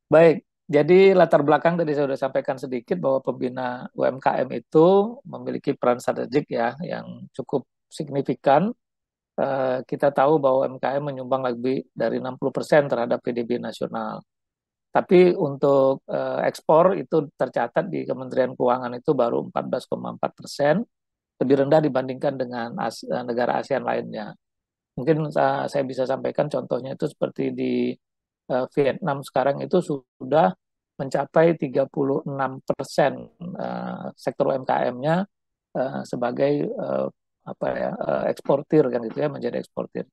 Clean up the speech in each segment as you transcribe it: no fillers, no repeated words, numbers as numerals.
Baik, jadi latar belakang tadi saya sudah sampaikan sedikit bahwa pembina UMKM itu memiliki peran strategik ya yang cukup signifikan. Kita tahu bahwa UMKM menyumbang lebih dari 60% terhadap PDB nasional. Tapi untuk ekspor itu tercatat di Kementerian Keuangan itu baru 14,4%, lebih rendah dibandingkan dengan negara ASEAN lainnya. Mungkin saya bisa sampaikan contohnya itu seperti di Vietnam sekarang itu sudah mencapai 36% sektor UMKM-nya sebagai apa ya eksportir kan gitu ya menjadi eksportir.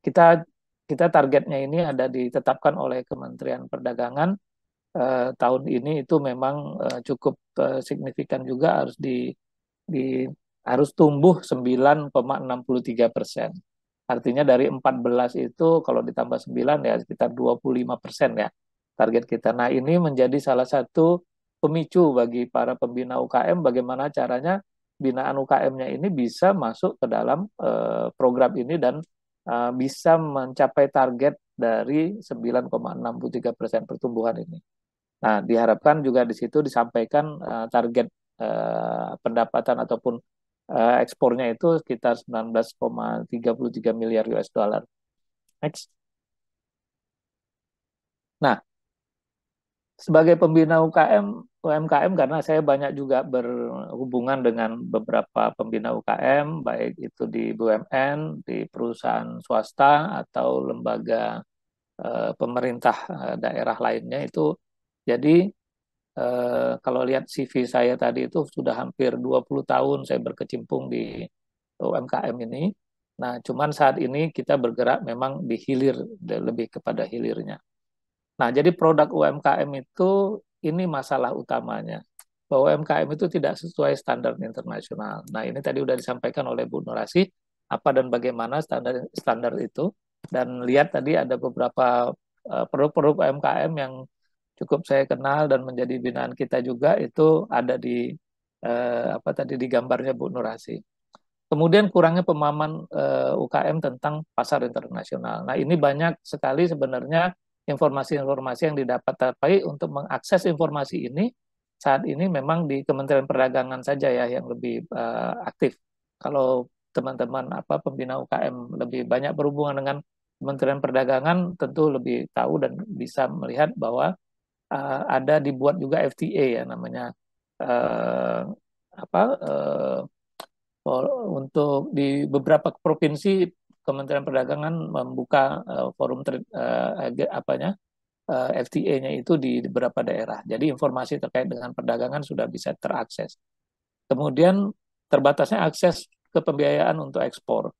Kita kita targetnya ini ada ditetapkan oleh Kementerian Perdagangan tahun ini itu memang cukup signifikan juga di harus tumbuh 9,63%. Artinya dari 14 itu kalau ditambah 9 ya sekitar 25% ya target kita. Nah, ini menjadi salah satu pemicu bagi para pembina UKM bagaimana caranya binaan UKM-nya ini bisa masuk ke dalam program ini dan bisa mencapai target dari 9,63% pertumbuhan ini. Nah, diharapkan juga di situ disampaikan target pendapatan ataupun ekspornya itu sekitar 19,33 miliar US dollar. Next. Nah, sebagai pembina UMKM karena saya banyak juga berhubungan dengan beberapa pembina UKM, baik itu di BUMN, di perusahaan swasta atau lembaga pemerintah daerah lainnya itu. Jadi kalau lihat CV saya tadi itu sudah hampir 20 tahun saya berkecimpung di UMKM ini. Nah, cuman saat ini kita bergerak memang di hilir, lebih kepada hilirnya. Nah, jadi produk UMKM itu ini masalah utamanya. Bahwa UMKM itu tidak sesuai standar internasional. Nah, ini tadi sudah disampaikan oleh Bu Nurasi, apa dan bagaimana standar standar itu. Dan lihat tadi ada beberapa produk-produk UMKM yang cukup saya kenal dan menjadi binaan kita juga itu ada di apa tadi di gambarnya Bu Nurasi. Kemudian kurangnya pemahaman UKM tentang pasar internasional. Nah, ini banyak sekali sebenarnya informasi-informasi yang didapat, tapi untuk mengakses informasi ini saat ini memang di Kementerian Perdagangan saja ya yang lebih aktif. Kalau teman-teman apa pembina UKM lebih banyak berhubungan dengan Kementerian Perdagangan, tentu lebih tahu dan bisa melihat bahwa ada dibuat juga FTA ya namanya uh, apa untuk di beberapa provinsi Kementerian Perdagangan membuka forum apanya FTA-nya itu di beberapa daerah. Jadi informasi terkait dengan perdagangan sudah bisa terakses. Kemudian terbatasnya akses ke pembiayaan untuk ekspor.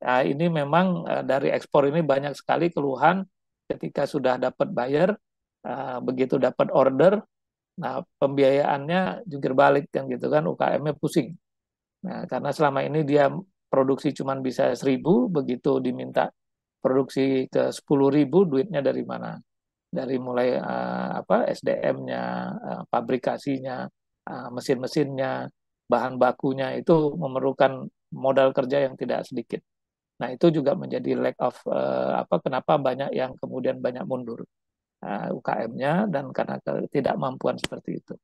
Nah, ini memang dari ekspor ini banyak sekali keluhan ketika sudah dapat buyer, begitu dapat order, nah pembiayaannya jungkir balik kan gitu kan UKM-nya pusing. Nah, karena selama ini dia produksi cuma bisa 1.000, begitu diminta produksi ke 10.000, duitnya dari mana? Dari mulai apa SDM-nya, pabrikasinya, mesin-mesinnya, bahan bakunya itu memerlukan modal kerja yang tidak sedikit. Nah, itu juga menjadi lack of apa kenapa banyak yang kemudian banyak mundur UKM-nya dan karena ketidakmampuan seperti itu.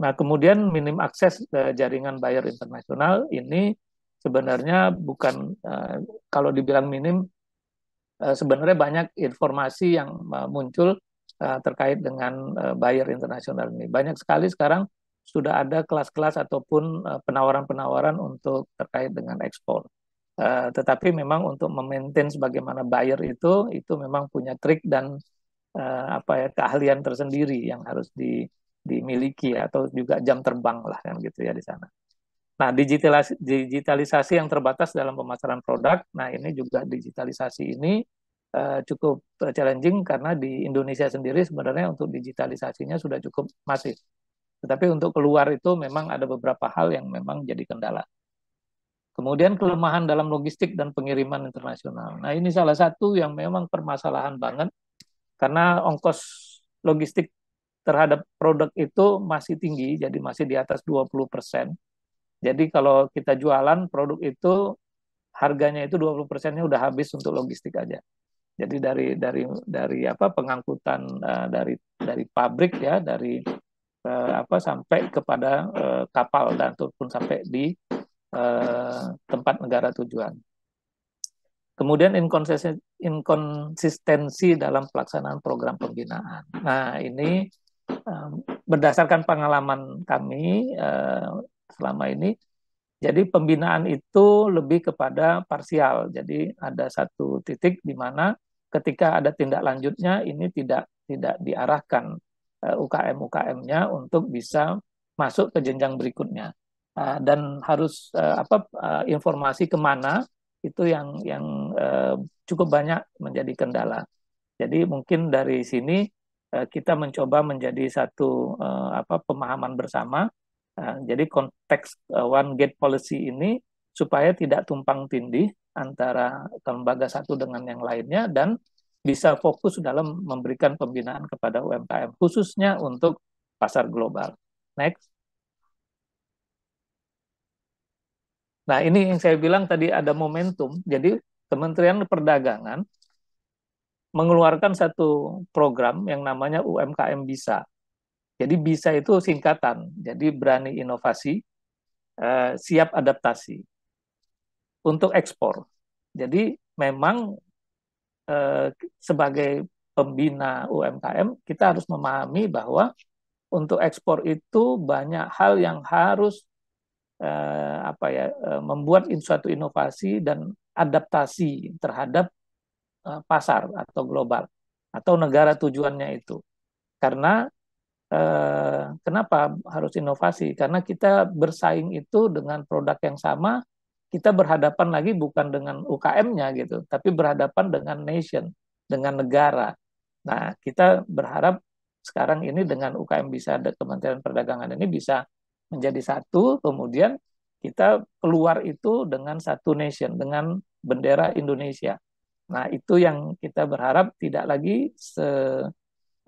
Nah, kemudian minim akses jaringan buyer internasional ini sebenarnya bukan kalau dibilang minim sebenarnya banyak informasi yang muncul terkait dengan buyer internasional ini. Banyak sekali sekarang sudah ada kelas-kelas ataupun penawaran-penawaran untuk terkait dengan ekspor. Tetapi memang untuk memaintain sebagaimana buyer itu memang punya trik dan apa ya keahlian tersendiri yang harus dimiliki atau juga jam terbang lah kan gitu ya di sana. Nah, digitalisasi yang terbatas dalam pemasaran produk. Nah, ini juga digitalisasi ini cukup challenging karena di Indonesia sendiri sebenarnya untuk digitalisasinya sudah cukup masif. Tetapi untuk keluar itu memang ada beberapa hal yang memang jadi kendala. Kemudian kelemahan dalam logistik dan pengiriman internasional. Nah, ini salah satu yang memang permasalahan banget karena ongkos logistik terhadap produk itu masih tinggi, jadi masih di atas 20%. Jadi kalau kita jualan produk itu harganya itu 20%-nya udah habis untuk logistik aja. Jadi dari apa pengangkutan dari pabrik ya, dari apa sampai kepada kapal dan ataupun sampai di tempat negara tujuan. Kemudian inkonsistensi dalam pelaksanaan program pembinaan. Nah, ini berdasarkan pengalaman kami selama ini, jadi pembinaan itu lebih kepada parsial. Jadi ada satu titik di mana ketika ada tindak lanjutnya ini tidak diarahkan UKM-UKM-nya untuk bisa masuk ke jenjang berikutnya. Dan harus informasi kemana itu yang cukup banyak menjadi kendala. Jadi mungkin dari sini kita mencoba menjadi satu pemahaman bersama. Jadi konteks One Gate Policy ini supaya tidak tumpang tindih antara lembaga satu dengan yang lainnya dan bisa fokus dalam memberikan pembinaan kepada UMKM khususnya untuk pasar global. Next. Nah, ini yang saya bilang tadi ada momentum. Jadi Kementerian Perdagangan mengeluarkan satu program yang namanya UMKM Bisa. Jadi Bisa itu singkatan. Jadi berani inovasi, siap adaptasi untuk ekspor. Jadi memang sebagai pembina UMKM kita harus memahami bahwa untuk ekspor itu banyak hal yang harus membuat suatu inovasi dan adaptasi terhadap pasar atau global atau negara tujuannya itu. Karena kenapa harus inovasi? Karena kita bersaing itu dengan produk yang sama, kita berhadapan lagi bukan dengan UKM-nya gitu, tapi berhadapan dengan nation, dengan negara. Nah, kita berharap sekarang ini dengan UKM Bisa, Kementerian Perdagangan ini bisa menjadi satu, kemudian kita keluar itu dengan satu nation, dengan bendera Indonesia. Nah, itu yang kita berharap tidak lagi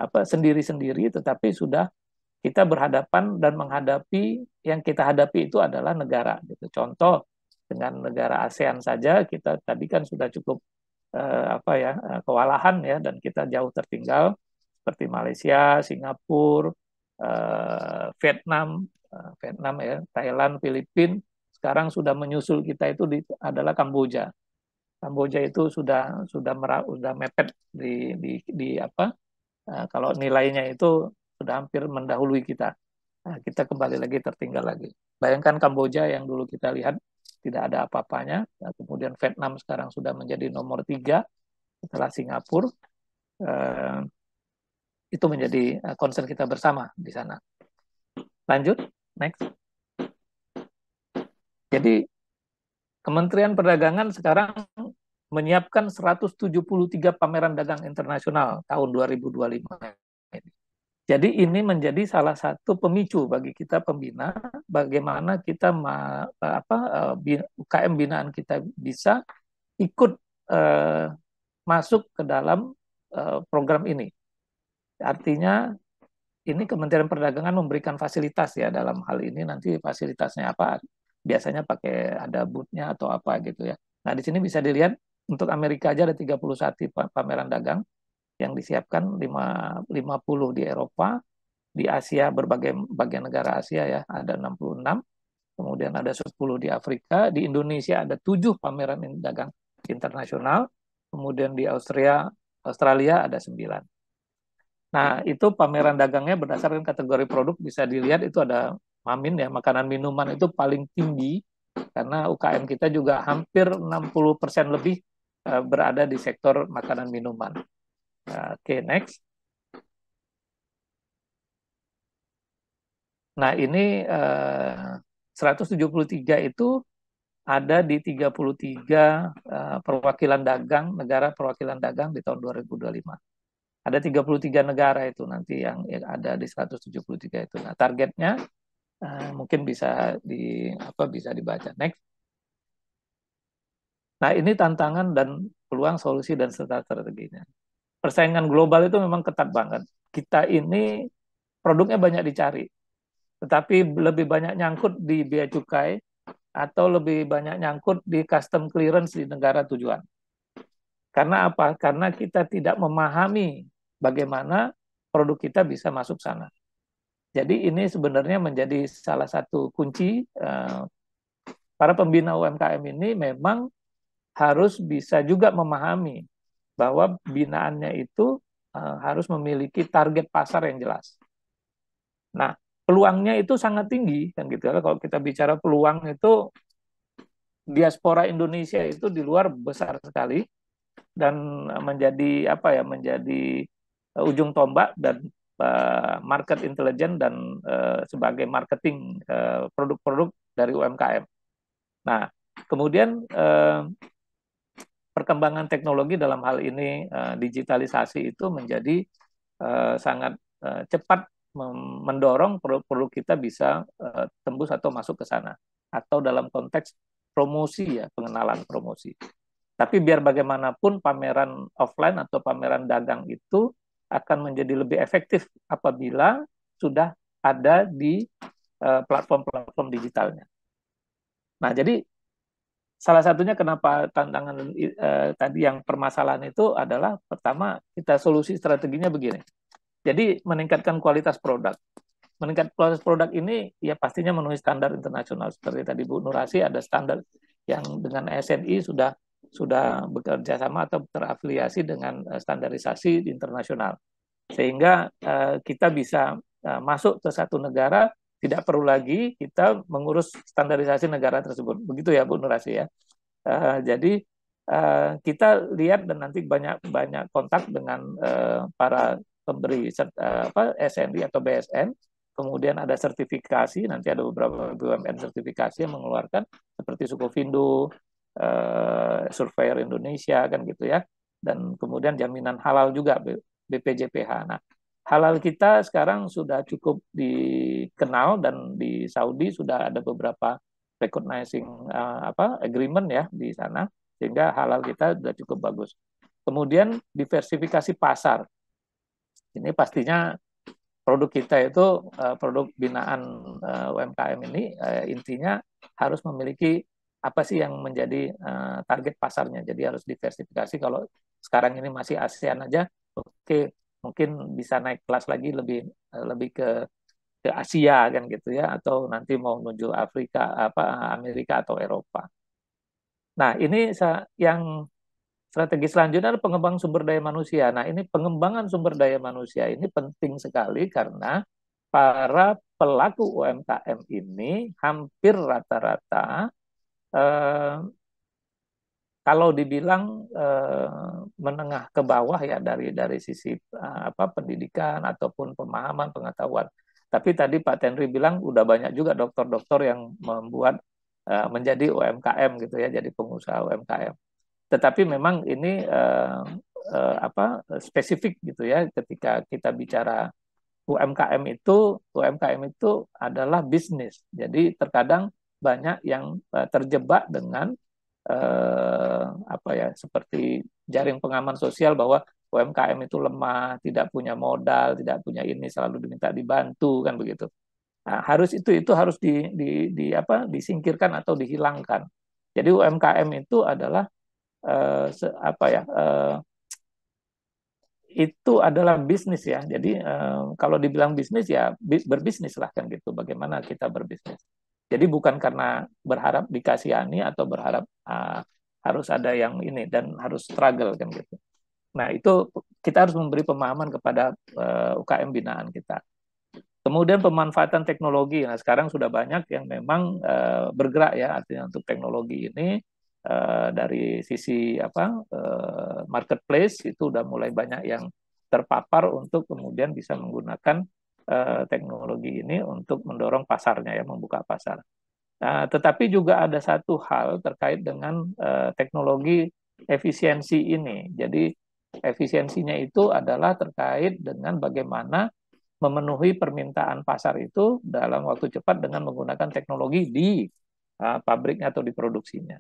sendiri-sendiri, tetapi sudah kita berhadapan dan menghadapi yang kita hadapi itu adalah negara. Gitu. Contoh dengan negara ASEAN saja kita tadi kan sudah cukup kewalahan ya dan kita jauh tertinggal seperti Malaysia, Singapura, Vietnam ya, Thailand, Filipina. Sekarang sudah menyusul kita itu adalah Kamboja. Kamboja itu sudah mepet kalau nilainya itu sudah hampir mendahului kita. Nah, kita kembali lagi tertinggal lagi. Bayangkan Kamboja yang dulu kita lihat tidak ada apa-apanya, nah, kemudian Vietnam sekarang sudah menjadi nomor 3 setelah Singapura. Itu menjadi concern kita bersama di sana. Lanjut, next. Jadi Kementerian Perdagangan sekarang menyiapkan 173 pameran dagang internasional tahun 2025. Jadi ini menjadi salah satu pemicu bagi kita pembina bagaimana kita UKM binaan kita bisa ikut masuk ke dalam program ini. Artinya ini Kementerian Perdagangan memberikan fasilitas ya dalam hal ini, nanti fasilitasnya apa biasanya pakai ada booth-nya atau apa gitu ya. Nah, di sini bisa dilihat untuk Amerika aja ada 31 pameran dagang yang disiapkan, 50 di Eropa, di Asia berbagai bagian negara Asia ya ada 66, kemudian ada 10 di Afrika, di Indonesia ada 7 pameran dagang internasional, kemudian di Australia ada 9. Nah, itu pameran dagangnya berdasarkan kategori produk bisa dilihat itu ada Mamin ya, makanan minuman itu paling tinggi karena UKM kita juga hampir 60% lebih berada di sektor makanan minuman. Oke, next. Nah, ini 173 itu ada di 33 perwakilan dagang, negara perwakilan dagang di tahun 2025. Ada 33 negara itu nanti yang ada di 173 itu. Nah, targetnya mungkin bisa dibaca. Next. Nah, ini tantangan dan peluang solusi dan strateginya. Persaingan global itu memang ketat banget. Kita ini produknya banyak dicari, tetapi lebih banyak nyangkut di bea cukai atau lebih banyak nyangkut di custom clearance di negara tujuan. Karena apa? Karena kita tidak memahami bagaimana produk kita bisa masuk sana. Jadi ini sebenarnya menjadi salah satu kunci para pembina UMKM ini memang harus bisa juga memahami bahwa binaannya itu harus memiliki target pasar yang jelas. Nah, peluangnya itu sangat tinggi kan gitu ya. Kalau kita bicara peluang itu diaspora Indonesia itu di luar besar sekali dan menjadi apa ya menjadi ujung tombak dan market intelligence dan sebagai marketing produk-produk dari UMKM. Nah, kemudian perkembangan teknologi dalam hal ini digitalisasi itu menjadi sangat cepat mendorong produk-produk kita bisa tembus atau masuk ke sana atau dalam konteks promosi ya pengenalan promosi. Tapi biar bagaimanapun pameran offline atau pameran dagang itu akan menjadi lebih efektif apabila sudah ada di platform-platform digitalnya. Nah, jadi salah satunya kenapa tantangan tadi yang permasalahan itu adalah pertama kita solusi strateginya begini. Jadi meningkatkan kualitas produk. Meningkatkan kualitas produk ini ya pastinya memenuhi standar internasional seperti tadi Bu Nurasi ada standar yang dengan SNI sudah bekerja sama atau terafiliasi dengan standarisasi internasional. Sehingga kita bisa masuk ke satu negara tidak perlu lagi kita mengurus standarisasi negara tersebut. Begitu ya Bu Nurasi ya. Jadi kita lihat dan nanti banyak kontak dengan para pemberi SNI atau BSN. Kemudian ada sertifikasi, nanti ada beberapa BUMN sertifikasi yang mengeluarkan seperti Sukovindo, Surveyor Indonesia kan gitu ya. Dan kemudian jaminan halal juga BPJPH. Nah, halal kita sekarang sudah cukup dikenal dan di Saudi sudah ada beberapa recognizing agreement ya di sana sehingga halal kita sudah cukup bagus. Kemudian diversifikasi pasar. Ini pastinya produk kita itu produk binaan UMKM ini intinya harus memiliki apa sih yang menjadi target pasarnya. Jadi harus diversifikasi. Kalau sekarang ini masih ASEAN aja, oke mungkin bisa naik kelas lagi lebih ke Asia kan gitu ya atau nanti mau menuju Afrika Amerika atau Eropa. Nah, ini yang strategi selanjutnya adalah pengembangan sumber daya manusia. Nah, ini pengembangan sumber daya manusia ini penting sekali karena para pelaku UMKM ini hampir rata-rata eh, kalau dibilang menengah ke bawah ya dari sisi pendidikan ataupun pemahaman pengetahuan. Tapi tadi Pak Tenri bilang udah banyak juga dokter-dokter yang membuat menjadi UMKM gitu ya, jadi pengusaha UMKM. Tetapi memang ini spesifik gitu ya ketika kita bicara UMKM itu adalah bisnis. Jadi terkadang banyak yang terjebak dengan seperti jaring pengaman sosial bahwa UMKM itu lemah, tidak punya modal, tidak punya ini, selalu diminta dibantu kan begitu. Nah, itu harus disingkirkan atau dihilangkan. Jadi UMKM itu adalah itu adalah bisnis ya. Jadi kalau dibilang bisnis ya berbisnis lah kan gitu. Bagaimana kita berbisnis. Jadi bukan karena berharap dikasihani atau berharap harus ada yang ini dan harus struggle kan gitu. Nah itu kita harus memberi pemahaman kepada UKM binaan kita. Kemudian pemanfaatan teknologi. Nah sekarang sudah banyak yang memang bergerak ya artinya untuk teknologi ini dari sisi marketplace itu udah mulai banyak yang terpapar untuk kemudian bisa menggunakan teknologi ini untuk mendorong pasarnya ya membuka pasar. Nah, tetapi juga ada satu hal terkait dengan teknologi efisiensi ini. Jadi efisiensinya itu adalah terkait dengan bagaimana memenuhi permintaan pasar itu dalam waktu cepat dengan menggunakan teknologi di pabriknya atau di produksinya.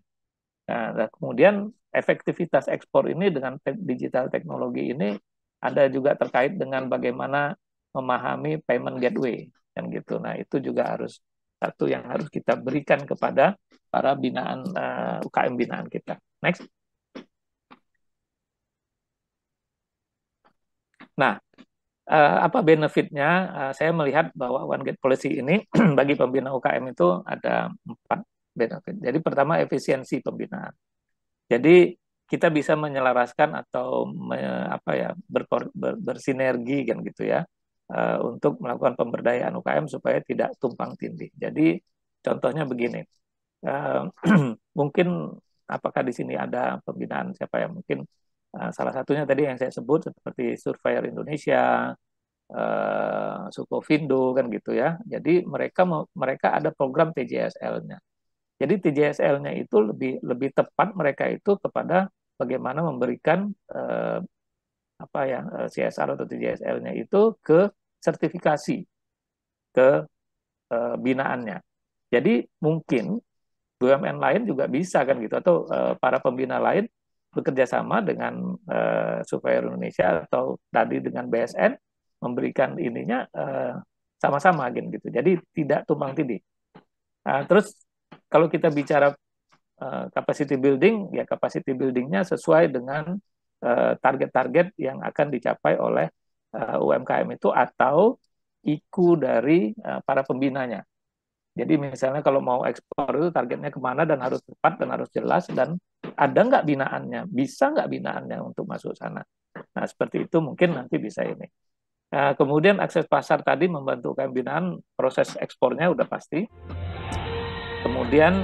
Nah, kemudian efektivitas ekspor ini dengan digital teknologi ini ada juga terkait dengan bagaimana memahami payment gateway kan gitu. Nah, itu juga harus satu yang harus kita berikan kepada para binaan UKM binaan kita. Next. Nah, apa benefitnya? Saya melihat bahwa One Gate Policy ini bagi pembina UKM itu ada 4 benefit. Jadi pertama efisiensi pembinaan. Jadi kita bisa menyelaraskan atau apa ya bersinergi kan gitu ya untuk melakukan pemberdayaan UKM supaya tidak tumpang tindih. Jadi contohnya begini, uh, mungkin apakah di sini ada pembinaan siapa ya mungkin salah satunya tadi yang saya sebut seperti Surveyor Indonesia, Sukovindo kan gitu ya. Jadi mereka ada program TJSL-nya. Jadi TJSL-nya itu lebih lebih tepat mereka itu kepada bagaimana memberikan apa ya CSR atau TJSL-nya itu ke sertifikasi ke binaannya. Jadi mungkin BUMN lain juga bisa kan gitu atau para pembina lain bekerja sama dengan Surveyor Indonesia atau tadi dengan BSN memberikan ininya sama-sama gitu. Jadi tidak tumpang tindih. Terus kalau kita bicara capacity building, ya capacity buildingnya sesuai dengan target-target yang akan dicapai oleh UMKM itu atau IKU dari para pembinanya. Jadi misalnya kalau mau ekspor itu targetnya kemana dan harus tepat dan harus jelas dan ada nggak binaannya, bisa nggak binaannya untuk masuk sana. Nah seperti itu mungkin nanti bisa ini. Kemudian akses pasar tadi membantu UMKM binaan, proses ekspornya udah pasti. Kemudian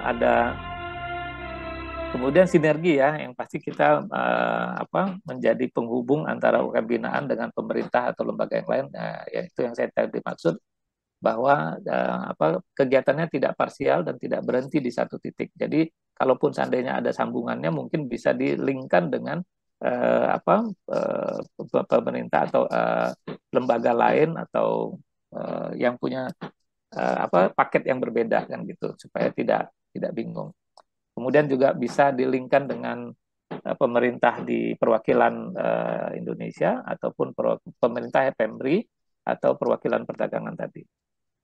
ada kemudian sinergi ya, yang pasti kita apa menjadi penghubung antara UMKM binaan dengan pemerintah atau lembaga yang lain. Ya itu yang saya tadi maksud bahwa apa kegiatannya tidak parsial dan tidak berhenti di satu titik. Jadi kalaupun seandainya ada sambungannya mungkin bisa dilingkan dengan apa pemerintah atau lembaga lain atau yang punya apa paket yang berbeda kan gitu supaya tidak bingung. Kemudian juga bisa dilingkan dengan pemerintah di perwakilan Indonesia ataupun pemerintah PEMRI atau perwakilan perdagangan tadi.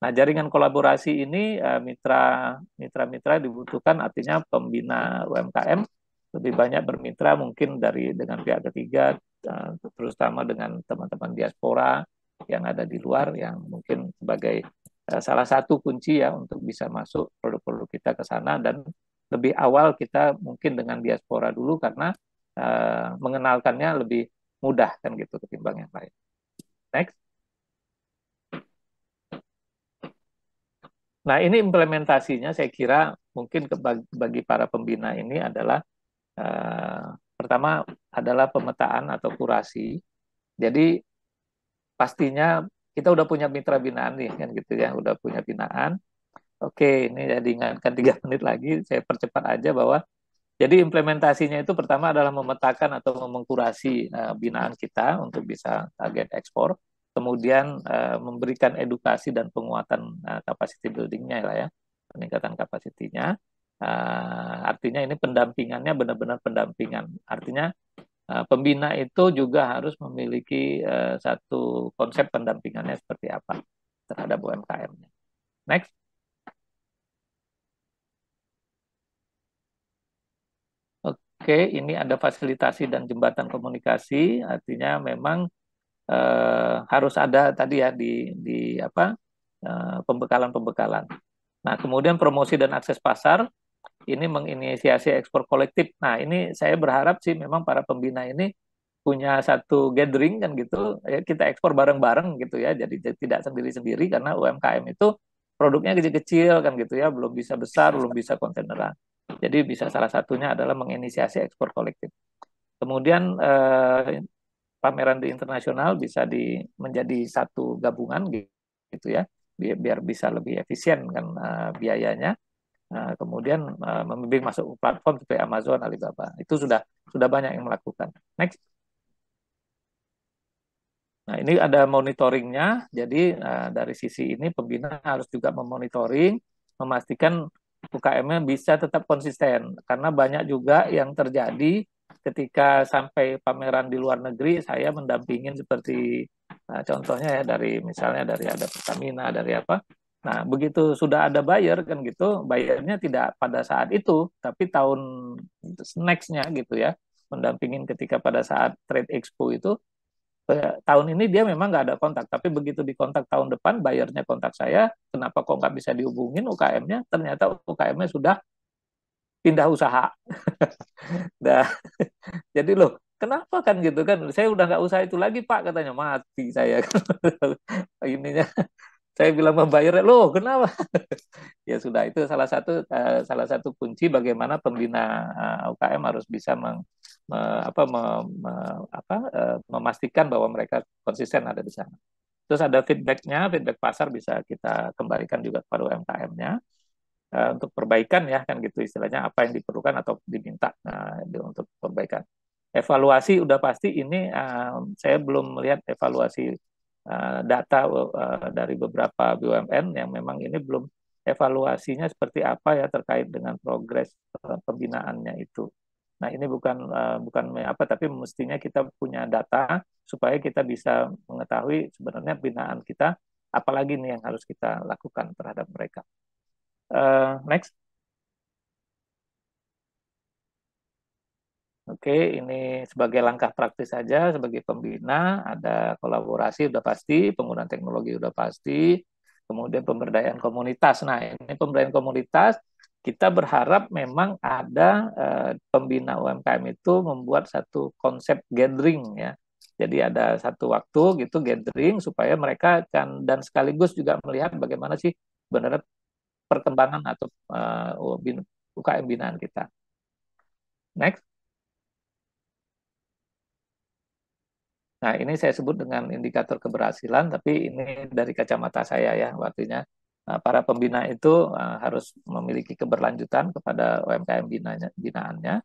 Nah, jaringan kolaborasi ini mitra-mitra dibutuhkan, artinya pembina UMKM lebih banyak bermitra mungkin dengan pihak ketiga, terutama dengan teman-teman diaspora yang ada di luar yang mungkin sebagai salah satu kunci ya untuk bisa masuk produk-produk kita ke sana dan lebih awal kita mungkin dengan diaspora dulu karena mengenalkannya lebih mudah kan gitu ketimbang yang lain. Next. Nah, ini implementasinya saya kira mungkin bagi para pembina ini adalah pertama adalah pemetaan atau kurasi. Jadi pastinya kita udah punya mitra binaan nih kan gitu ya, udah punya binaan. Oke, ini jadi ingatkan 3 menit lagi, saya percepat aja bahwa jadi implementasinya itu pertama adalah memetakan atau mengkurasi binaan kita untuk bisa target ekspor. Kemudian memberikan edukasi dan penguatan capacity building-nya lah ya, peningkatan kapasitinya. Artinya ini pendampingannya benar-benar pendampingan. Artinya pembina itu juga harus memiliki satu konsep pendampingannya seperti apa terhadap UMKM-nya. Next. Oke, ini ada fasilitasi dan jembatan komunikasi, artinya memang harus ada tadi ya di apa pembekalan-pembekalan. Nah, kemudian promosi dan akses pasar ini menginisiasi ekspor kolektif. Nah, ini saya berharap sih memang para pembina ini punya satu gathering kan gitu, ya kita ekspor bareng-bareng gitu ya, jadi tidak sendiri-sendiri karena UMKM itu produknya kecil-kecil kan gitu ya, belum bisa besar, belum bisa kontaineran. Jadi bisa salah satunya adalah menginisiasi ekspor kolektif. Kemudian pameran di internasional bisa menjadi satu gabungan gitu ya, biar bisa lebih efisien kan biayanya. Kemudian membimbing masuk platform seperti Amazon, Alibaba. Itu sudah banyak yang melakukan. Next. Nah, ini ada monitoringnya. Jadi dari sisi ini pembina harus juga memonitoring, memastikan UKM-nya bisa tetap konsisten. Karena banyak juga yang terjadi ketika sampai pameran di luar negeri, saya mendampingin seperti contohnya ya dari misalnya dari ada Pertamina, dari apa. Nah, begitu sudah ada buyer kan gitu, bayarnya tidak pada saat itu, tapi tahun next-nya gitu ya, mendampingin ketika pada saat Trade Expo itu tahun ini dia memang nggak ada kontak, tapi begitu di kontak tahun depan, bayarnya kontak saya, kenapa kok nggak bisa dihubungin UKM-nya? Ternyata UKM-nya sudah pindah usaha. Nah, jadi loh, kenapa kan gitu kan? Saya udah nggak usaha itu lagi Pak, katanya mati saya. Ininya, saya bilang membayar, loh kenapa? Ya sudah, itu salah satu kunci bagaimana pembina UKM harus bisa memastikan bahwa mereka konsisten ada di sana. Terus ada feedbacknya, feedback pasar bisa kita kembalikan juga kepada UMKM-nya untuk perbaikan ya kan gitu istilahnya, apa yang diperlukan atau diminta untuk perbaikan. Evaluasi udah pasti ini saya belum melihat evaluasi data dari beberapa BUMN yang memang ini belum evaluasinya seperti apa ya terkait dengan progres pembinaannya itu. Nah, ini bukan apa, tapi mestinya kita punya data supaya kita bisa mengetahui sebenarnya binaan kita apalagi nih yang harus kita lakukan terhadap mereka. Next. Oke, ini sebagai langkah praktis saja, sebagai pembina, ada kolaborasi udah pasti, penggunaan teknologi udah pasti, kemudian pemberdayaan komunitas. Nah, ini pemberdayaan komunitas, kita berharap memang ada pembina UMKM itu membuat satu konsep gathering ya. Jadi ada satu waktu gitu gathering supaya mereka kan dan sekaligus juga melihat bagaimana sih benar perkembangan atau UKM binaan kita. Next. Nah, ini saya sebut dengan indikator keberhasilan, tapi ini dari kacamata saya ya, artinya para pembina itu harus memiliki keberlanjutan kepada UMKM binaannya.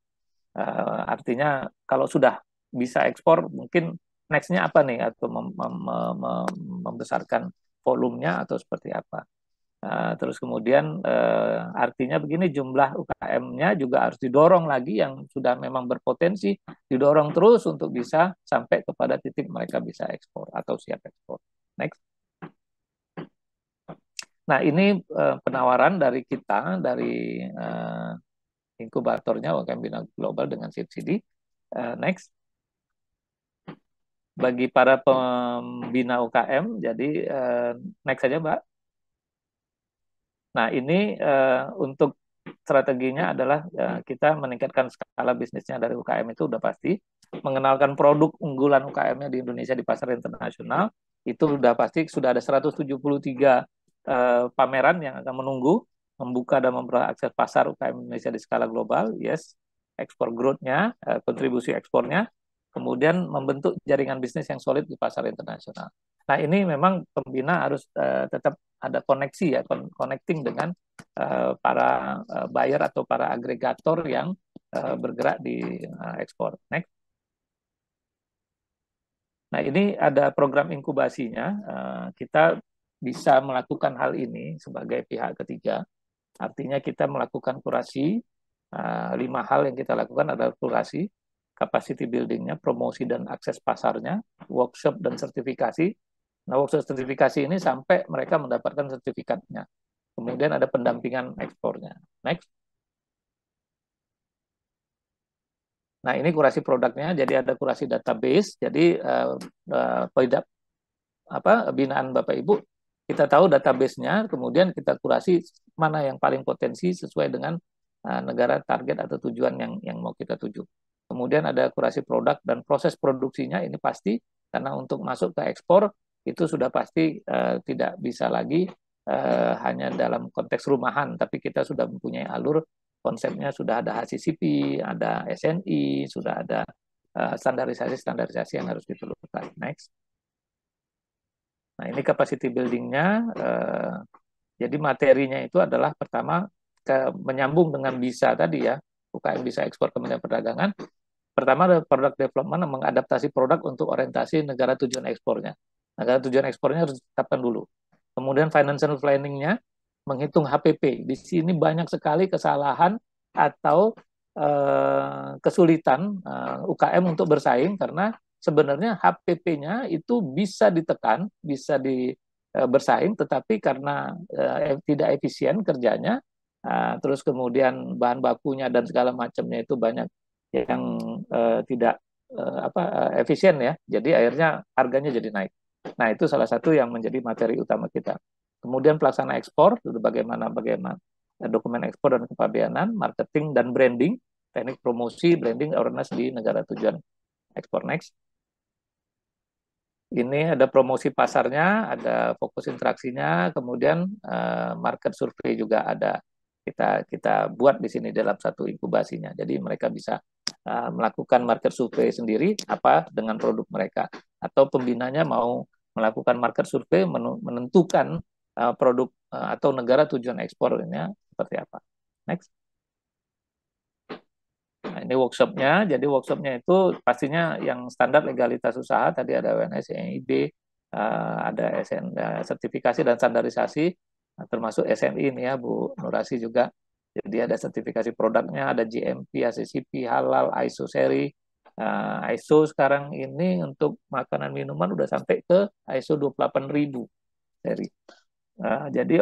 Artinya kalau sudah bisa ekspor, mungkin next-nya apa nih, atau membesarkan volumenya atau seperti apa. Terus kemudian artinya begini, jumlah UKM-nya juga harus didorong lagi yang sudah memang berpotensi, didorong terus untuk bisa sampai kepada titik mereka bisa ekspor atau siap ekspor. Next. Nah, ini penawaran dari kita, dari inkubatornya UMKM Bina Global dengan subsidi. Next. Bagi para pembina UKM, jadi next saja Mbak. Nah, ini untuk strateginya adalah kita meningkatkan skala bisnisnya dari UKM itu udah pasti. Mengenalkan produk unggulan UKM-nya di Indonesia di pasar internasional, itu udah pasti sudah ada 173 pameran yang akan menunggu, membuka dan memperoleh akses pasar UKM Indonesia di skala global, yes, ekspor growth-nya, kontribusi ekspornya, kemudian membentuk jaringan bisnis yang solid di pasar internasional. Nah, ini memang pembina harus tetap ada koneksi ya, connecting dengan para buyer atau para agregator yang bergerak di ekspor. Next. Nah, ini ada program inkubasinya. Kita bisa melakukan hal ini sebagai pihak ketiga. Artinya kita melakukan kurasi. 5 hal yang kita lakukan adalah kurasi, capacity building-nya, promosi dan akses pasarnya, workshop dan sertifikasi. Nah, workshop sertifikasi ini sampai mereka mendapatkan sertifikatnya. Kemudian ada pendampingan ekspornya. Next. Nah, ini kurasi produknya. Jadi ada kurasi database. Jadi binaan Bapak Ibu, kita tahu database-nya, kemudian kita kurasi mana yang paling potensi sesuai dengan negara target atau tujuan yang mau kita tuju. Kemudian ada kurasi produk dan proses produksinya, ini pasti karena untuk masuk ke ekspor itu sudah pasti tidak bisa lagi hanya dalam konteks rumahan, tapi kita sudah mempunyai alur konsepnya, sudah ada HACCP, ada SNI, sudah ada standarisasi-standarisasi yang harus diperlukan. Next. Nah, ini capacity building-nya. Jadi materinya itu adalah pertama menyambung dengan bisa tadi ya, UKM bisa ekspor Kementerian Perdagangan. Pertama ada product development, mengadaptasi produk untuk orientasi negara tujuan ekspornya. Negara tujuan ekspornya harus ditetapkan dulu. Kemudian financial planning-nya, menghitung HPP. Di sini banyak sekali kesalahan atau kesulitan UKM untuk bersaing karena sebenarnya HPP-nya itu bisa ditekan, bisa bersaing, tetapi karena tidak efisien kerjanya, terus kemudian bahan bakunya dan segala macamnya itu banyak yang tidak efisien ya. Jadi akhirnya harganya jadi naik. Nah, itu salah satu yang menjadi materi utama kita. Kemudian pelaksana ekspor, bagaimana dokumen ekspor dan kepabeanan, marketing dan branding, teknik promosi, branding, awareness di negara tujuan ekspor. Next. Ini ada promosi pasarnya, ada fokus interaksinya, kemudian market survei juga ada. Kita buat di sini dalam satu inkubasinya. Jadi mereka bisa melakukan market survei sendiri apa dengan produk mereka, atau pembinanya mau melakukan market survei menentukan produk atau negara tujuan ekspornya seperti apa. Next. Nah, ini workshopnya. Jadi workshopnya itu pastinya yang standar legalitas usaha. Tadi ada UNS, EIB, ada SN, sertifikasi dan standarisasi, termasuk SNI ini ya Bu Nurasi juga. Jadi ada sertifikasi produknya, ada GMP, ACCP, halal, ISO seri. ISO sekarang ini untuk makanan minuman udah sampai ke ISO 28.000 seri. Jadi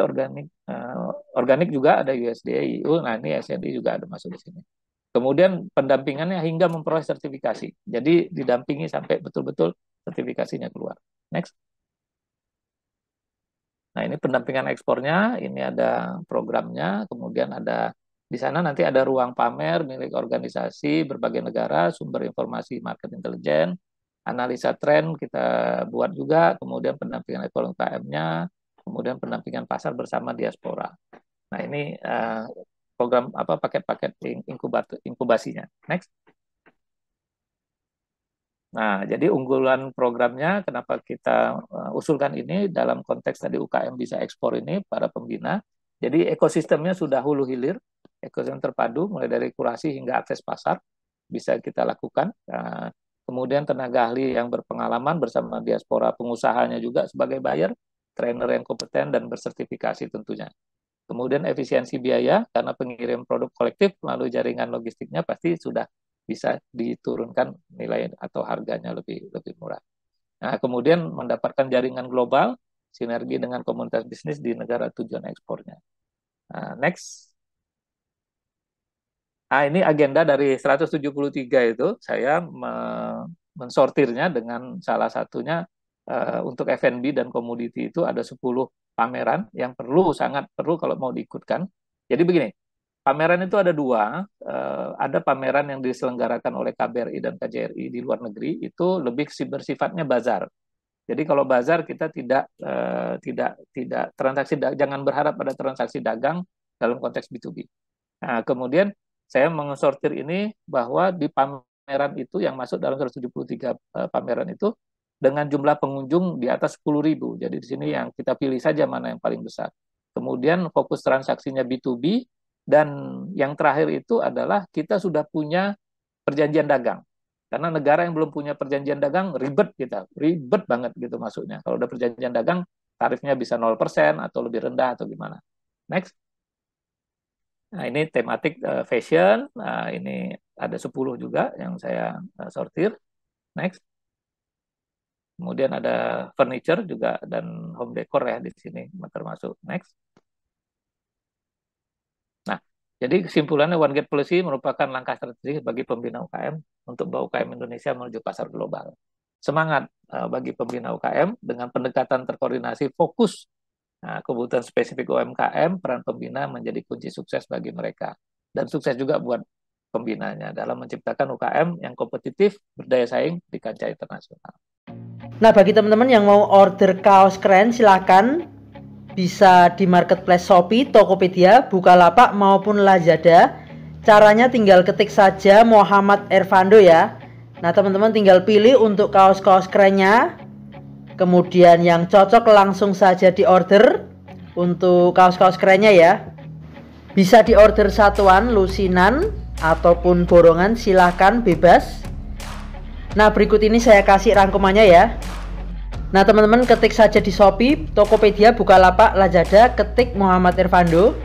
organik juga ada USDA, EU. Nah ini SNI juga ada masuk di sini. Kemudian pendampingannya hingga memperoleh sertifikasi. Jadi didampingi sampai betul-betul sertifikasinya keluar. Next. Nah, ini pendampingan ekspornya, ini ada programnya, kemudian ada di sana nanti ada ruang pamer milik organisasi berbagai negara, sumber informasi market intelligence, analisa tren kita buat juga, kemudian pendampingan ekonomi UKM-nya, kemudian pendampingan pasar bersama diaspora. Nah, ini program paket-paket inkubasinya. Next. Nah, jadi unggulan programnya kenapa kita usulkan ini dalam konteks tadi UKM bisa ekspor ini para pembina. Jadi ekosistemnya sudah hulu hilir, ekosistem terpadu mulai dari kurasi hingga akses pasar bisa kita lakukan. Kemudian tenaga ahli yang berpengalaman bersama diaspora pengusahanya juga sebagai buyer, trainer yang kompeten dan bersertifikasi tentunya. Kemudian efisiensi biaya karena pengirim produk kolektif melalui jaringan logistiknya pasti sudah bisa diturunkan nilai atau harganya lebih murah. Nah, kemudian mendapatkan jaringan global, sinergi dengan komunitas bisnis di negara tujuan ekspornya. Nah, next. Nah, ini agenda dari 173 itu, saya mensortirnya dengan salah satunya untuk F&B dan komoditi itu ada 10 pameran yang sangat perlu kalau mau diikutkan. Jadi begini, pameran itu ada dua, ada pameran yang diselenggarakan oleh KBRI dan KJRI di luar negeri, itu lebih bersifatnya bazar. Jadi kalau bazar kita tidak transaksi, jangan berharap pada transaksi dagang dalam konteks B2B. Nah, kemudian saya mensortir ini bahwa di pameran itu yang masuk dalam 173 pameran itu dengan jumlah pengunjung di atas 10.000. Jadi di sini yang kita pilih saja mana yang paling besar. Kemudian fokus transaksinya B2B, dan yang terakhir itu adalah kita sudah punya perjanjian dagang. Karena negara yang belum punya perjanjian dagang ribet banget gitu masuknya. Kalau udah perjanjian dagang tarifnya bisa 0% atau lebih rendah atau gimana. Next. Nah, ini tematik fashion. Nah, ini ada 10 juga yang saya sortir. Next. Kemudian ada furniture juga dan home decor ya di sini termasuk. Next. Nah, jadi kesimpulannya One Gate Policy merupakan langkah strategis bagi pembina UKM untuk bawa UKM Indonesia menuju pasar global. Semangat bagi pembina UKM dengan pendekatan terkoordinasi fokus. Nah, kebutuhan spesifik UMKM, peran pembina menjadi kunci sukses bagi mereka. Dan sukses juga buat pembinanya dalam menciptakan UKM yang kompetitif, berdaya saing di kancah internasional. Nah, bagi teman-teman yang mau order kaos keren, silakan bisa di marketplace Shopee, Tokopedia, Bukalapak maupun Lazada. Caranya tinggal ketik saja Muhammad Ervando ya. Nah, teman-teman tinggal pilih untuk kaos-kaos kerennya. Kemudian yang cocok langsung saja di order untuk kaos-kaos kerennya ya. Bisa di order satuan, lusinan ataupun borongan, silahkan bebas. Nah, berikut ini saya kasih rangkumannya ya. Nah, teman-teman ketik saja di Shopee, Tokopedia, Bukalapak, Lazada, ketik Muhammad Ervando.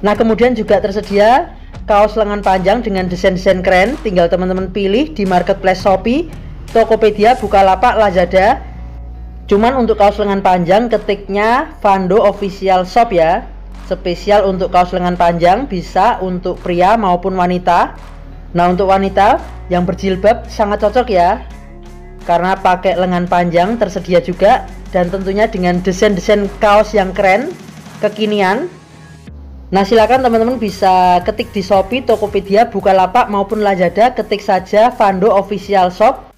Nah, kemudian juga tersedia kaos lengan panjang dengan desain-desain keren. Tinggal teman-teman pilih di marketplace Shopee, Tokopedia, Bukalapak, Lazada. Cuman untuk kaos lengan panjang ketiknya Vando Official Shop ya. Spesial untuk kaos lengan panjang, bisa untuk pria maupun wanita. Nah, untuk wanita yang berjilbab sangat cocok ya, karena pakai lengan panjang tersedia juga, dan tentunya dengan desain-desain kaos yang keren, kekinian. Nah, silakan teman-teman bisa ketik di Shopee, Tokopedia, Bukalapak maupun Lazada, ketik saja Vando Official Shop.